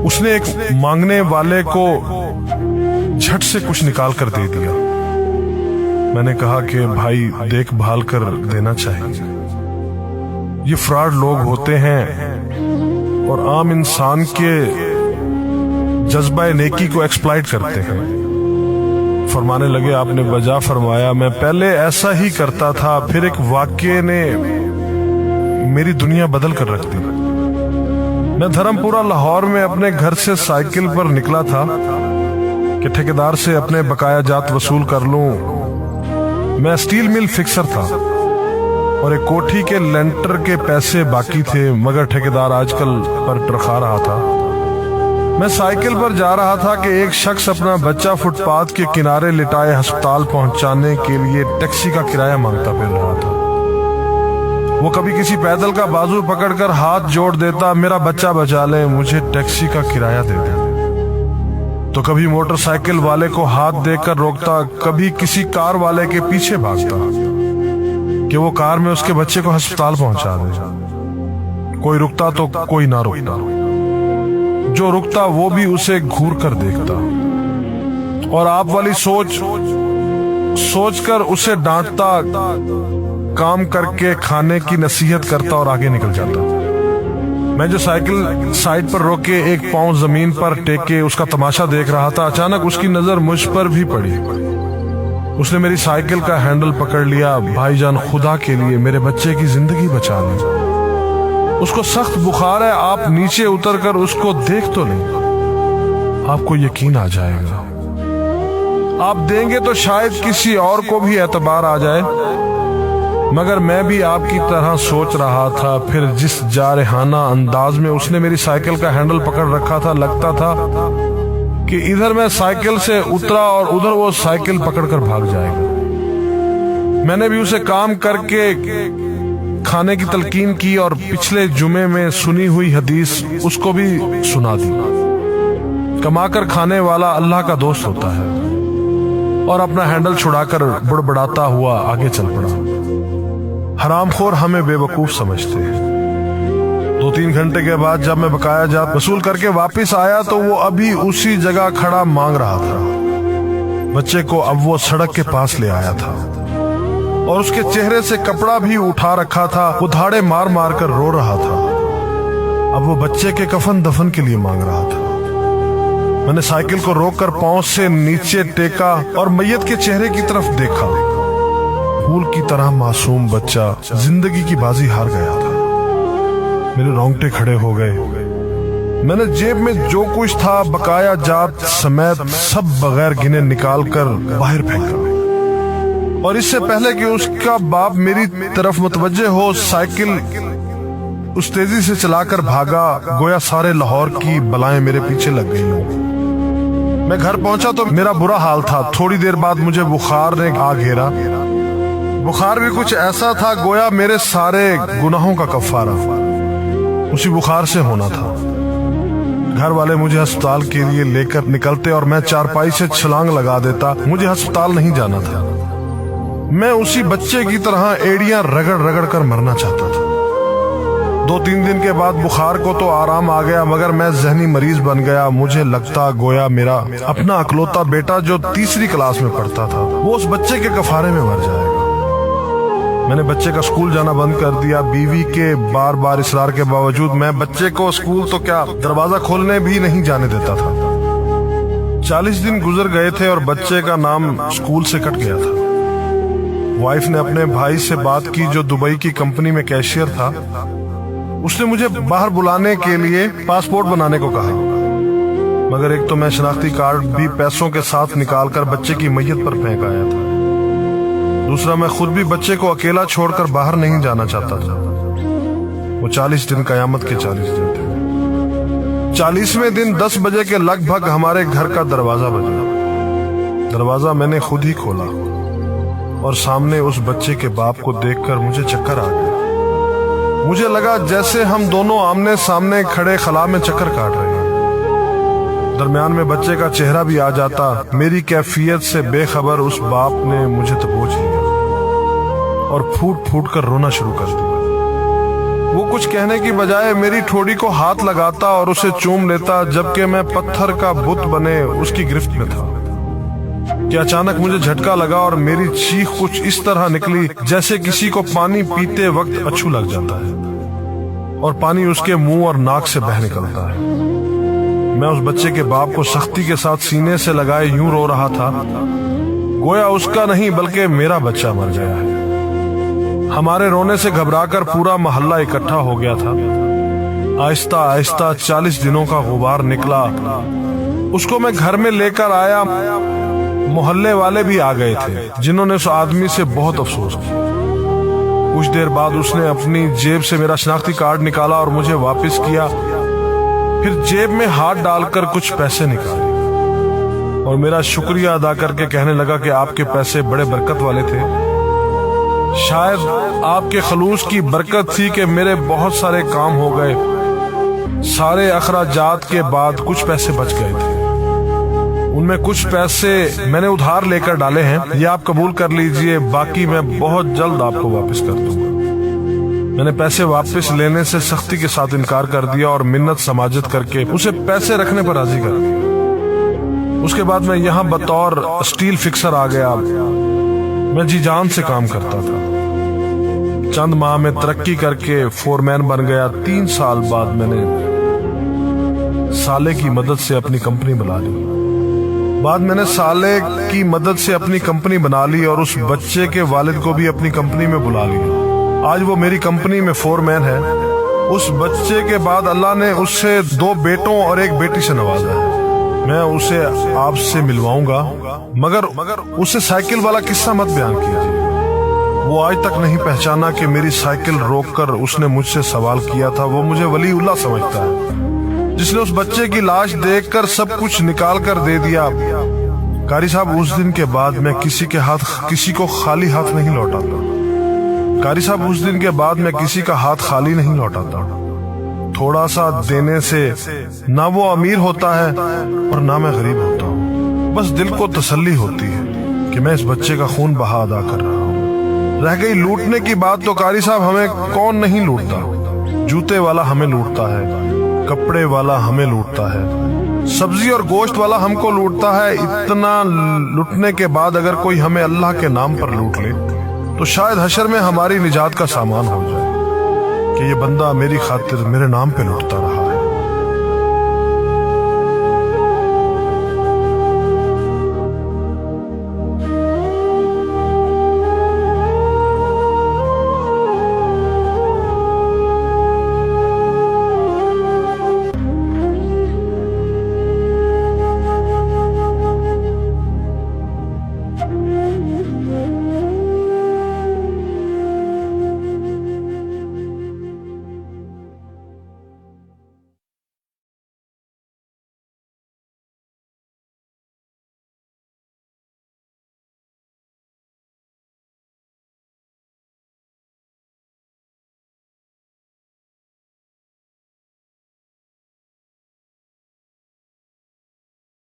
उसने एक मांगने वाले को झट से कुछ निकाल कर दे दिया। मैंने कहा कि भाई देखभाल कर देना चाहिए, ये फ्रॉड लोग होते हैं और आम इंसान के जज्बा नेकी को एक्सप्लॉइट करते हैं। फरमाने लगे आपने वजह फरमाया, मैं पहले ऐसा ही करता था, फिर एक वाक़ये ने मेरी दुनिया बदल कर रख दी। मैं धर्मपुरा लाहौर में अपने घर से साइकिल पर निकला था कि ठेकेदार से अपने बकाया जात वसूल कर लूं। मैं स्टील मिल फिक्सर था और एक कोठी के लेंटर के पैसे बाकी थे, मगर ठेकेदार आजकल पर टरखा रहा था। मैं साइकिल पर जा रहा था कि एक शख्स अपना बच्चा फुटपाथ के किनारे लिटाए अस्पताल पहुंचाने के लिए टैक्सी का किराया मांगता फिर रहा था। वो कभी किसी पैदल का बाजू पकड़कर हाथ जोड़ देता, मेरा बच्चा बचा ले, मुझे टैक्सी का किराया दे दे। तो कभी मोटरसाइकिल वाले को हाथ देकर रोकता, कभी किसी कार वाले के पीछे भागता कि वो कार में उसके बच्चे को अस्पताल पहुंचा दे। कोई रुकता तो कोई ना रुकता, जो रुकता वो भी उसे घूर कर देखता और आप वाली सोच कर उसे डांटता, काम करके खाने की नसीहत करता और आगे निकल जाता। मैं जो साइकिल साइड पर रोक के एक पांव जमीन पर टेके उसका तमाशा देख रहा था, अचानक उसकी नजर मुझ पर भी पड़ी। उसने मेरी साइकिल का हैंडल पकड़ लिया, भाईजान खुदा के लिए मेरे बच्चे की जिंदगी बचा ली, उसको सख्त बुखार है, आप नीचे उतरकर उसको देख तो नहीं, आपको यकीन आ जाएगा। आप देंगे तो शायद किसी और को भी एतबार आ जाए, मगर मैं भी आपकी तरह सोच रहा था। फिर जिस जारहाना अंदाज में उसने मेरी साइकिल का हैंडल पकड़ रखा था, लगता था कि इधर मैं साइकिल से उतरा और उधर वो साइकिल पकड़कर भाग जाएगा। मैंने भी उसे काम करके खाने की तलकीन की और पिछले जुमे में सुनी हुई हदीस उसको भी सुना दी। कमाकर खाने वाला अल्लाह का दोस्त होता है, और अपना हैंडल छुड़ाकर बड़बड़ाता हुआ आगे चल पड़ा। हरामखोर हमें बेवकूफ समझते हैं। 2-3 घंटे के बाद जब मैं बकाया जात वसूल करके वापस आया तो वो अभी उसी जगह खड़ा मांग रहा था। बच्चे को अब वो सड़क के पास ले आया था और उसके चेहरे से कपड़ा भी उठा रखा था। वो धाड़े मार मार कर रो रहा था। अब वो बच्चे के कफन दफन के लिए मांग रहा था। मैंने साइकिल को रोककर पांव से नीचे टेका और मैयत के चेहरे की तरफ देखा। फूल की तरह मासूम बच्चा जिंदगी की बाजी हार गया था। मेरे रोंगटे खड़े हो गए। मैंने जेब में जो कुछ था बकाया जात समेत सब बगैर गिने निकाल कर बाहर फेंका, और इससे पहले कि उसका बाप मेरी तरफ मुतवज्जे हो, साइकिल उस तेजी से चलाकर भागा गोया सारे लाहौर की बलाएं मेरे पीछे लग गई हों। मैं घर पहुंचा तो मेरा बुरा हाल था। थोड़ी देर बाद मुझे बुखार ने आ घेरा। बुखार भी कुछ ऐसा था गोया मेरे सारे गुनाहों का कफारा उसी बुखार से होना था। घर वाले मुझे अस्पताल के लिए लेकर निकलते और मैं चारपाई से छलांग लगा देता। मुझे अस्पताल नहीं जाना था। मैं उसी बच्चे की तरह एड़ियां रगड़ रगड़ कर मरना चाहता था। 2-3 दिन के बाद बुखार को तो आराम आ गया, मगर मैं जहनी मरीज बन गया। मुझे लगता गोया मेरा अपना अकलौता बेटा जो 3री क्लास में पढ़ता था वो उस बच्चे के कफारे में मर जाएगा। मैंने बच्चे का स्कूल जाना बंद कर दिया। बीवी के बार बार इसरार के बावजूद मैं बच्चे को स्कूल तो क्या दरवाजा खोलने भी नहीं जाने देता था। 40 दिन गुजर गए थे और बच्चे का नाम स्कूल से कट गया था। वाइफ ने अपने भाई से बात की जो दुबई की कंपनी में कैशियर था। उसने मुझे बाहर बुलाने के लिए पासपोर्ट बनाने को कहा, मगर एक तो मैं शनाख्ती कार्ड भी पैसों के साथ निकालकर बच्चे की मैयत पर फेंक आया था। दूसरा, मैं खुद भी बच्चे को अकेला छोड़कर बाहर नहीं जाना चाहता था। वो 40 दिन कयामत के 40 दिन थे। 40वें दिन 10 बजे के लगभग हमारे घर का दरवाजा बजा। दरवाजा मैंने खुद ही खोला और सामने उस बच्चे के बाप को देखकर मुझे चक्कर आ गया। मुझे लगा जैसे हम दोनों आमने सामने खड़े खला में चक्कर काट रहे हैं। दरमियान में बच्चे का चेहरा भी आ जाता। मेरी कैफियत से बेखबर उस बाप ने मुझे दबोच लिया और फूट फूट कर रोना शुरू कर दिया। वो कुछ कहने की बजाय मेरी ठोड़ी को हाथ लगाता और उसे चूम लेता, जबकि मैं पत्थर का बुत बने उसकी गिरफ्त में था कि अचानक मुझे झटका लगा और मेरी चीख कुछ इस तरह निकली जैसे किसी को पानी पीते वक्त अच्छू लग जाता है और पानी उसके मुंह और नाक से बह निकलता है। मैं उस बच्चे के बाप को सख्ती के साथ सीने से लगाए यूं रो रहा था, गोया उसका नहीं बल्कि मेरा बच्चा मर गया है। हमारे रोने से घबराकर पूरा मोहल्ला इकट्ठा हो गया था। आहिस्ता आहिस्ता 40 दिनों का गुबार निकला। उसको मैं घर में लेकर आया। मोहल्ले वाले भी आ गए थे जिन्होंने उस आदमी से बहुत अफसोस किया। कुछ देर बाद उसने अपनी जेब से मेरा शनाख्ती कार्ड निकाला और मुझे वापस किया। फिर जेब में हाथ डालकर कुछ पैसे निकाले और मेरा शुक्रिया अदा करके कहने लगा कि आपके पैसे बड़े बरकत वाले थे। शायद आपके खलूस की बरकत थी कि मेरे बहुत सारे काम हो गए। सारे अखराजात के बाद कुछ पैसे बच गए थे। उनमें कुछ पैसे मैंने उधार लेकर डाले हैं, ये आप कबूल कर लीजिए, बाकी मैं बहुत जल्द आपको वापस कर दूंगा। मैंने पैसे वापस लेने से सख्ती के साथ इनकार कर दिया और मिन्नत समाजत करके उसे पैसे रखने पर राजी कर दिया। उसके बाद मैं यहाँ बतौर स्टील फिक्सर आ गया। मैं जी जान से काम करता था। चंद माह में तरक्की करके फोरमैन बन गया। 3 साल बाद मैंने साले की मदद से अपनी कंपनी बना ली। और उस बच्चे के वालिद को भी अपनी कंपनी में बुला लिया। आज वो मेरी कंपनी में फोरमैन है। उस बच्चे के बाद अल्लाह ने उससे 2 बेटों और 1 बेटी से नवाजा है। मैं उसे आपसे मिलवाऊंगा, मगर उसे साइकिल वाला किस्सा मत बयान कीजिए। वो आज तक नहीं पहचाना कि मेरी साइकिल रोककर उसने मुझसे सवाल किया था। वो मुझे वलीउल्लाह समझता है जिसने उस बच्चे की लाश देखकर सब कुछ निकाल कर दे दिया। कारी साहब, उस दिन के बाद मैं किसी को खाली हाथ नहीं लौटाता। कारी साहब, उस दिन के बाद मैं किसी का हाथ खाली नहीं लौटाता। थोड़ा सा देने से ना वो अमीर होता है और ना मैं गरीब होता हूँ। बस दिल को तसल्ली होती है कि मैं इस बच्चे का खून बहा अदा कर रहा हूँ। रह गई लूटने की बात, तो कारी साहब हमें कौन नहीं लूटता। जूते वाला हमें लूटता है, कपड़े वाला हमें लूटता है, सब्जी और गोश्त वाला हमको लूटता है। इतना लूटने के बाद अगर कोई हमें अल्लाह के नाम पर लूट ले तो शायद हशर में हमारी निजात का सामान हो जाए कि ये बंदा मेरी खातिर मेरे नाम पे लूटता रहा है।